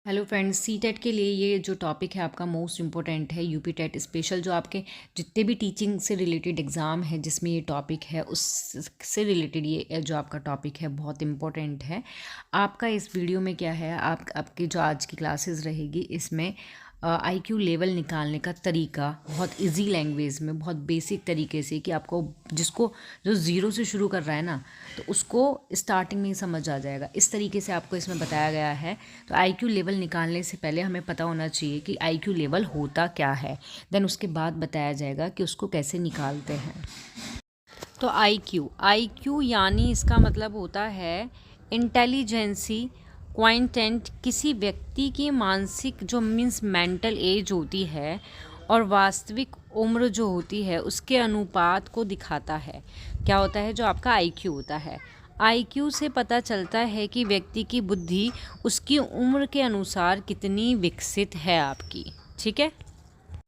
Hello friends, C TET के लिए ये जो टॉपिक है आपका मोस्ट इम्पोर्टेंट है। यूपी टेट स्पेशल जो आपके जितने भी टीचिंग से रिलेटेड एग्ज़ाम है जिसमें ये टॉपिक है उससे रिलेटेड ये जो आपका टॉपिक है बहुत इम्पोर्टेंट है। आपका इस वीडियो में क्या है, आपकी जो आज की क्लासेस रहेगी इसमें आईक्यू लेवल निकालने का तरीका बहुत इजी लैंग्वेज में, बहुत बेसिक तरीके से, कि आपको जिसको जो ज़ीरो से शुरू कर रहा है ना तो उसको स्टार्टिंग में ही समझ आ जाएगा। इस तरीके से आपको इसमें बताया गया है। तो आईक्यू लेवल निकालने से पहले हमें पता होना चाहिए कि आईक्यू लेवल होता क्या है, देन उसके बाद बताया जाएगा कि उसको कैसे निकालते हैं। तो आईक्यू यानी इसका मतलब होता है इंटेलिजेंसी क्वांटेंट, किसी व्यक्ति की मानसिक जो मीन्स मेंटल एज होती है और वास्तविक उम्र जो होती है उसके अनुपात को दिखाता है। क्या होता है जो आपका आईक्यू होता है। आईक्यू से पता चलता है कि व्यक्ति की बुद्धि उसकी उम्र के अनुसार कितनी विकसित है आपकी। ठीक है,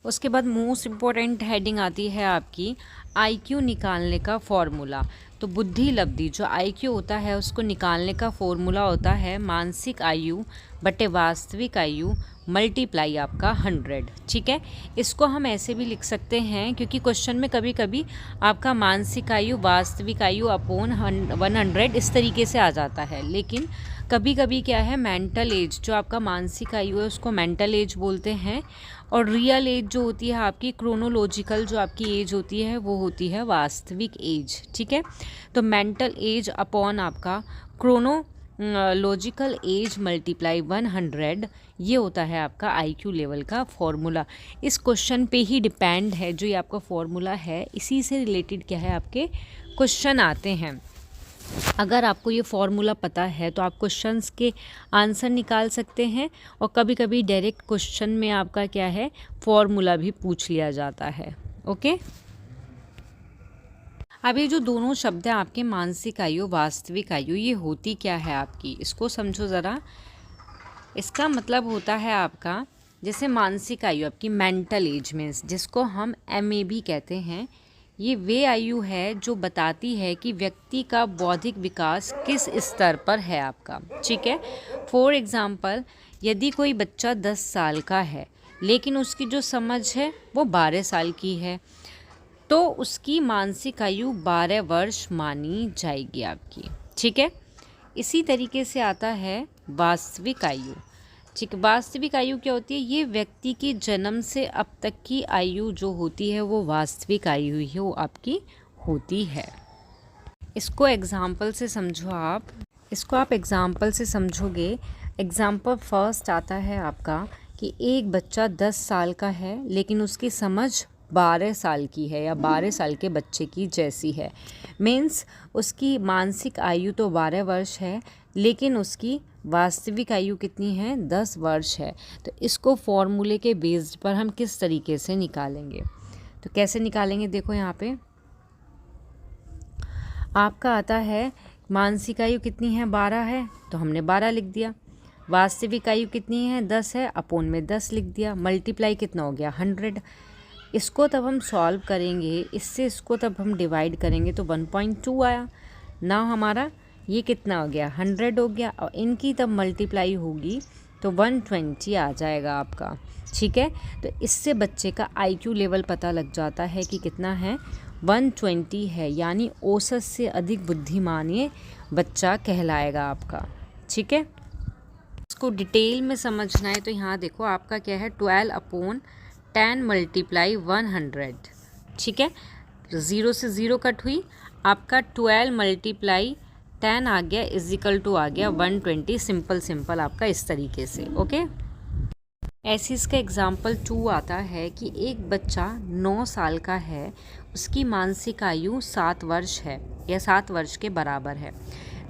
उसके बाद मोस्ट इम्पॉर्टेंट हेडिंग आती है आपकी आईक्यू निकालने का फॉर्मूला। तो बुद्धि लब्धि जो आईक्यू होता है उसको निकालने का फॉर्मूला होता है मानसिक आयु बटे वास्तविक आयु मल्टीप्लाई आपका 100। ठीक है, इसको हम ऐसे भी लिख सकते हैं क्योंकि क्वेश्चन में कभी कभी आपका मानसिक आयु वास्तविक आयु अपॉन 100 इस तरीके से आ जाता है, लेकिन कभी कभी क्या है मेंटल एज जो आपका मानसिक आयु है उसको मेंटल एज बोलते हैं, और रियल एज जो होती है आपकी क्रोनोलॉजिकल जो आपकी एज होती है वो होती है वास्तविक एज। ठीक है, तो मेंटल एज अपॉन आपका क्रोनोलॉजिकल एज मल्टीप्लाई 100 ये होता है आपका आईक्यू लेवल का फॉर्मूला। इस क्वेश्चन पे ही डिपेंड है जो ये आपका फॉर्मूला है, इसी से रिलेटेड क्या है आपके क्वेश्चन आते हैं। अगर आपको ये फॉर्मूला पता है तो आप क्वेश्चंस के आंसर निकाल सकते हैं, और कभी कभी डायरेक्ट क्वेश्चन में आपका क्या है फॉर्मूला भी पूछ लिया जाता है। ओके, अब ये जो दोनों शब्द हैं आपके मानसिक आयु वास्तविक आयु, ये होती क्या है आपकी, इसको समझो ज़रा। इसका मतलब होता है आपका जैसे मानसिक आयु आपकी मेंटल एज में, जिसको हम MA भी कहते हैं, ये वे आयु है जो बताती है कि व्यक्ति का बौद्धिक विकास किस स्तर पर है आपका। ठीक है, फॉर एग्ज़ाम्पल यदि कोई बच्चा 10 साल का है लेकिन उसकी जो समझ है वो 12 साल की है तो उसकी मानसिक आयु 12 वर्ष मानी जाएगी आपकी। ठीक है, इसी तरीके से आता है वास्तविक आयु। ठीक, वास्तविक आयु क्या होती है, ये व्यक्ति की जन्म से अब तक की आयु जो होती है वो वास्तविक आयु ही वो आपकी होती है। इसको एग्जाम्पल से समझो आप, इसको आप एग्जाम्पल से समझोगे। एग्जाम्पल फर्स्ट आता है आपका कि एक बच्चा 10 साल का है लेकिन उसकी समझ 12 साल की है या 12 साल के बच्चे की जैसी है। मीन्स उसकी मानसिक आयु तो 12 वर्ष है लेकिन उसकी वास्तविक आयु कितनी है, 10 वर्ष है। तो इसको फॉर्मूले के बेस्ड पर हम किस तरीके से निकालेंगे, तो कैसे निकालेंगे, देखो यहाँ पे आपका आता है मानसिक आयु कितनी है, 12 है तो हमने 12 लिख दिया। वास्तविक आयु कितनी है, 10 है, अपोन में 10 लिख दिया। मल्टीप्लाई कितना हो गया, 100। इसको तब हम सॉल्व करेंगे, इससे इसको तब हम डिवाइड करेंगे तो 1.2 आया ना हमारा, ये कितना हो गया, 100 हो गया, और इनकी तब मल्टीप्लाई होगी तो 120 आ जाएगा आपका। ठीक है, तो इससे बच्चे का आईक्यू लेवल पता लग जाता है कि कितना है, 120 है, यानी औसत से अधिक बुद्धिमान ये बच्चा कहलाएगा आपका। ठीक है, इसको डिटेल में समझना है तो यहाँ देखो आपका क्या है, 12/10 मल्टीप्लाई 100। ठीक है, 0 से 0 कट हुई, आपका 12 मल्टीप्लाई 10 आ गया इजिकल टू आ गया 120। सिंपल आपका इस तरीके से। ओके, ऐसे इसका एग्जाम्पल 2 आता है कि एक बच्चा 9 साल का है, उसकी मानसिक आयु 7 वर्ष है या 7 वर्ष के बराबर है।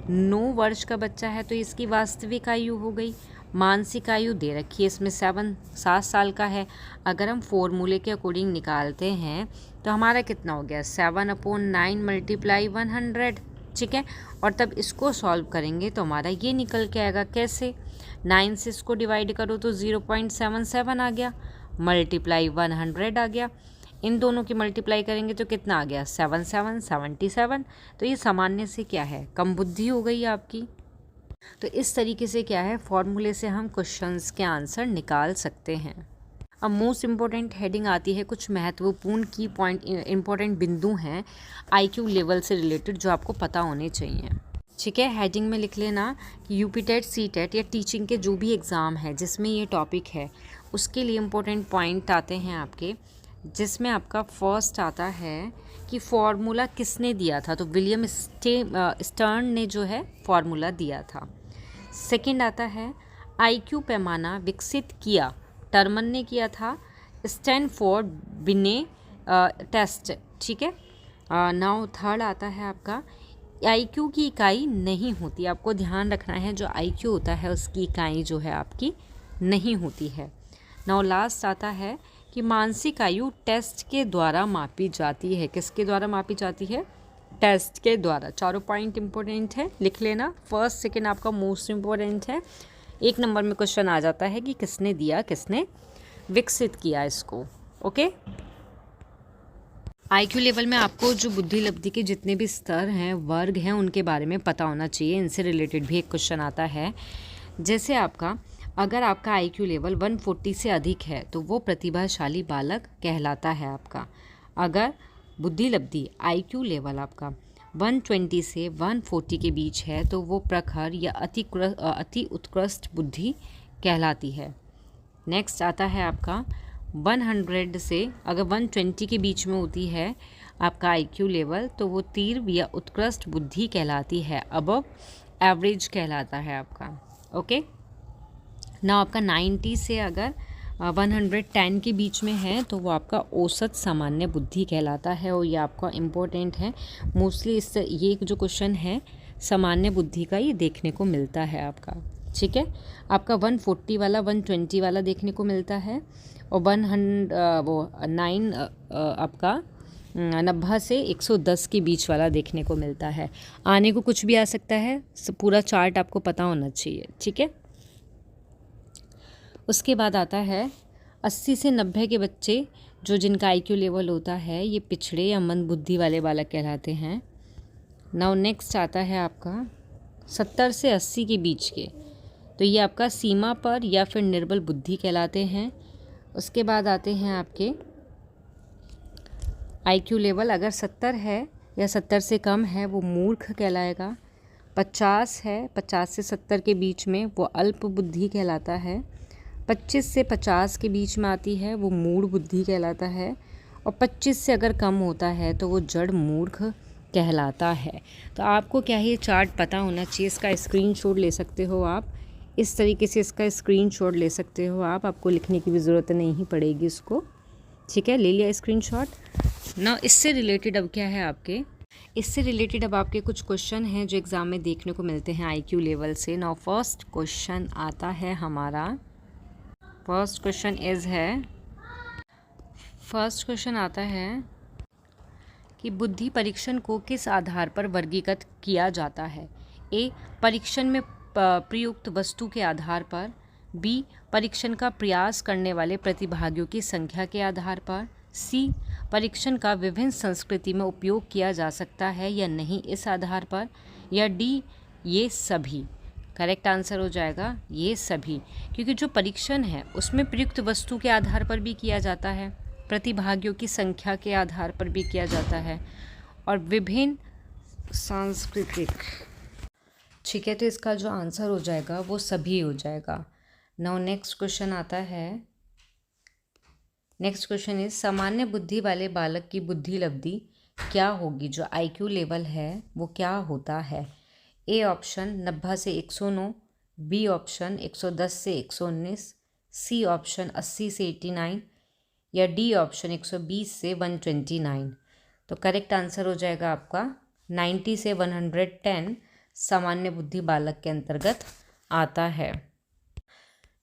9 वर्ष का बच्चा है तो इसकी वास्तविक आयु हो गई, मानसिक आयु दे रखी है इसमें 7 साल का है। अगर हम फॉर्मूले के अकॉर्डिंग निकालते हैं तो हमारा कितना हो गया, 7/9 मल्टीप्लाई 100। ठीक है, और तब इसको सॉल्व करेंगे तो हमारा ये निकल के आएगा, कैसे, 9 से इसको डिवाइड करो तो 0.77 आ गया, मल्टीप्लाई 100 आ गया। इन दोनों की मल्टीप्लाई करेंगे तो कितना आ गया, 77 77। तो ये सामान्य से क्या है, कम बुद्धि हो गई आपकी। तो इस तरीके से क्या है, फॉर्मूले से हम क्वेश्चंस के आंसर निकाल सकते हैं। अब मोस्ट इम्पॉर्टेंट हेडिंग आती है, कुछ महत्वपूर्ण की पॉइंट इम्पॉर्टेंट बिंदु हैं आईक्यू लेवल से रिलेटेड जो आपको पता होने चाहिए। ठीक है, हेडिंग में लिख लेना कि यूपी टेट, सी टेट या टीचिंग के जो भी एग्ज़ाम है जिसमें ये टॉपिक है उसके लिए इम्पोर्टेंट पॉइंट आते हैं आपके, जिसमें आपका फर्स्ट आता है कि फॉर्मूला किसने दिया था। तो विलियम स्टर्न ने जो है फॉर्मूला दिया था। सेकंड आता है आईक्यू पैमाना विकसित किया, टर्मन ने किया था। स्टैनफोर्ड बिने टेस्ट। ठीक है, नाउ थर्ड आता है आपका आईक्यू की इकाई नहीं होती। आपको ध्यान रखना है जो आईक्यू होता है उसकी इकाई जो है आपकी नहीं होती है। नाउ लास्ट आता है कि मानसिक आयु टेस्ट के द्वारा मापी जाती है। किसके द्वारा मापी जाती है? टेस्ट के द्वारा। चारों पॉइंट इंपॉर्टेंट है, लिख लेना। फर्स्ट सेकंड आपका मोस्ट इम्पोर्टेंट है। एक नंबर में क्वेश्चन आ जाता है कि किसने दिया, किसने विकसित किया इसको। ओके, आईक्यू लेवल में आपको जो बुद्धि लब्धि के जितने भी स्तर हैं, वर्ग हैं, उनके बारे में पता होना चाहिए। इनसे रिलेटेड भी एक क्वेश्चन आता है, जैसे आपका अगर आपका आईक्यू लेवल 140 से अधिक है तो वो प्रतिभाशाली बालक कहलाता है आपका। अगर बुद्धि लब्धि आईक्यू लेवल आपका 120 से 140 के बीच है तो वो प्रखर या अति उत्कृष्ट बुद्धि कहलाती है। नेक्स्ट आता है आपका 100 से अगर 120 के बीच में होती है आपका आईक्यू लेवल तो वो तीव्र या उत्कृष्ट बुद्धि कहलाती है, अबव एवरेज कहलाता है आपका। ओके, ना आपका 90 से अगर 110 के बीच में है तो वो आपका औसत सामान्य बुद्धि कहलाता है। और ये आपका इम्पोर्टेंट है, मोस्टली इस ये जो क्वेश्चन है सामान्य बुद्धि का ये देखने को मिलता है आपका। ठीक है, आपका 140 वाला 120 वाला देखने को मिलता है और 9 आपका 90 से 110 के बीच वाला देखने को मिलता है। आने को कुछ भी आ सकता है, पूरा चार्ट आपको पता होना चाहिए। ठीक है, उसके बाद आता है 80 से 90 के बच्चे जो जिनका आईक्यू लेवल होता है ये पिछड़े या मंद बुद्धि वाले बालक कहलाते हैं। नाउ नेक्स्ट आता है आपका 70 से 80 के बीच के, तो ये आपका सीमा पर या फिर निर्बल बुद्धि कहलाते हैं। उसके बाद आते हैं आपके आईक्यू लेवल अगर 70 है या 70 से कम है वो मूर्ख कहलाएगा। 50 है, 50 से 70 के बीच में वो अल्प बुद्धि कहलाता है। 25 से 50 के बीच में आती है वो मूढ़ बुद्धि कहलाता है। और 25 से अगर कम होता है तो वो जड़ मूर्ख कहलाता है। तो आपको क्या है, ये चार्ट पता होना चाहिए। इसका स्क्रीनशॉट ले सकते हो आप, इस तरीके से इसका स्क्रीनशॉट ले सकते हो आप, आपको लिखने की भी ज़रूरत नहीं पड़ेगी इसको। ठीक है, ले लिया स्क्रीनशॉट ना। इससे रिलेटेड अब क्या है आपके, इससे रिलेटेड अब आपके कुछ क्वेश्चन हैं जो एग्ज़ाम में देखने को मिलते हैं आईक्यू लेवल से। नाउ फर्स्ट क्वेश्चन आता है हमारा, फर्स्ट क्वेश्चन आता है कि बुद्धि परीक्षण को किस आधार पर वर्गीकृत किया जाता है? ए, परीक्षण में प्रयुक्त वस्तु के आधार पर। बी, परीक्षण का प्रयास करने वाले प्रतिभागियों की संख्या के आधार पर। सी, परीक्षण का विभिन्न संस्कृति में उपयोग किया जा सकता है या नहीं इस आधार पर। या डी, ये सभी। करेक्ट आंसर हो जाएगा ये सभी, क्योंकि जो परीक्षण है उसमें प्रयुक्त वस्तु के आधार पर भी किया जाता है, प्रतिभागियों की संख्या के आधार पर भी किया जाता है और विभिन्न सांस्कृतिक। ठीक है, तो इसका जो आंसर हो जाएगा वो सभी हो जाएगा। नाउ नेक्स्ट क्वेश्चन आता है, नेक्स्ट क्वेश्चन इज सामान्य बुद्धि वाले बालक की बुद्धि लब्धि क्या होगी? जो आईक्यू लेवल है वो क्या होता है? ए ऑप्शन 90 से 109, बी ऑप्शन 110 से 119, सी ऑप्शन 80 से 89 या डी ऑप्शन 120 से 129। तो करेक्ट आंसर हो जाएगा आपका 90 से 110 सामान्य बुद्धि बालक के अंतर्गत आता है।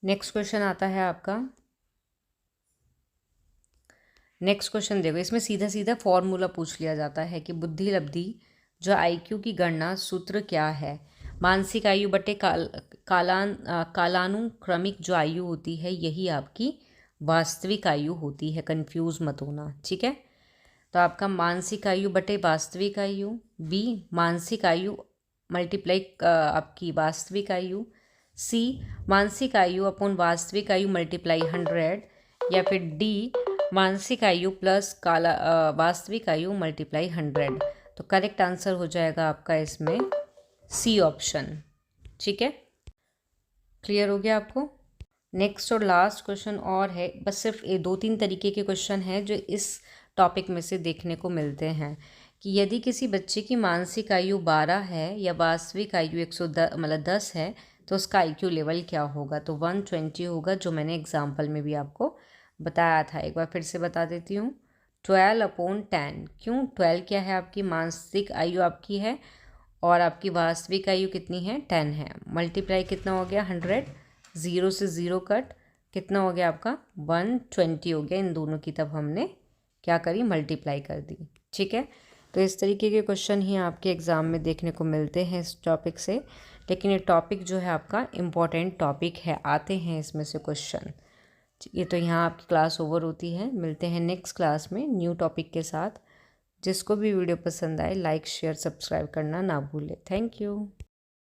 नेक्स्ट क्वेश्चन आता है आपका, नेक्स्ट क्वेश्चन देखो, इसमें सीधा सीधा फॉर्मूला पूछ लिया जाता है कि बुद्धि लब्धि जो आईक्यू की गणना सूत्र क्या है? मानसिक आयु बटे कालानुक्रमिक जो आयु होती है यही आपकी वास्तविक आयु होती है, कंफ्यूज मत होना। ठीक है, तो आपका मानसिक आयु बटे वास्तविक आयु। बी, मानसिक आयु मल्टीप्लाई आपकी वास्तविक आयु, सी मानसिक आयु अपॉन वास्तविक आयु मल्टीप्लाई 100, या फिर डी मानसिक आयु प्लस काला वास्तविक आयु मल्टीप्लाई 100। तो करेक्ट आंसर हो जाएगा आपका इसमें सी ऑप्शन। ठीक है, क्लियर हो गया आपको। नेक्स्ट और लास्ट क्वेश्चन और है, बस सिर्फ ये 2-3 तरीके के क्वेश्चन हैं जो इस टॉपिक में से देखने को मिलते हैं कि यदि किसी बच्चे की मानसिक आयु 12 है या वास्तविक आयु 10 है तो उसका IQ लेवल क्या होगा। तो 120 होगा, जो मैंने एग्जाम्पल में भी आपको बताया था। एक बार फिर से बता देती हूँ, 12/10। क्यों 12 क्या है, आपकी मानसिक आयु आपकी है और आपकी वास्तविक आयु कितनी है, 10 है। मल्टीप्लाई कितना हो गया, 100, 0 से 0 कट, कितना हो गया आपका 120 हो गया। इन दोनों की तब हमने क्या करी, मल्टीप्लाई कर दी। ठीक है, तो इस तरीके के क्वेश्चन ही आपके एग्ज़ाम में देखने को मिलते हैं इस टॉपिक से। लेकिन ये टॉपिक जो है आपका इम्पॉर्टेंट टॉपिक है, आते हैं इसमें से क्वेश्चन। ये तो यहाँ आपकी क्लास ओवर होती है, मिलते हैं नेक्स्ट क्लास में न्यू टॉपिक के साथ। जिसको भी वीडियो पसंद आए लाइक शेयर सब्सक्राइब करना ना भूले। Thank you.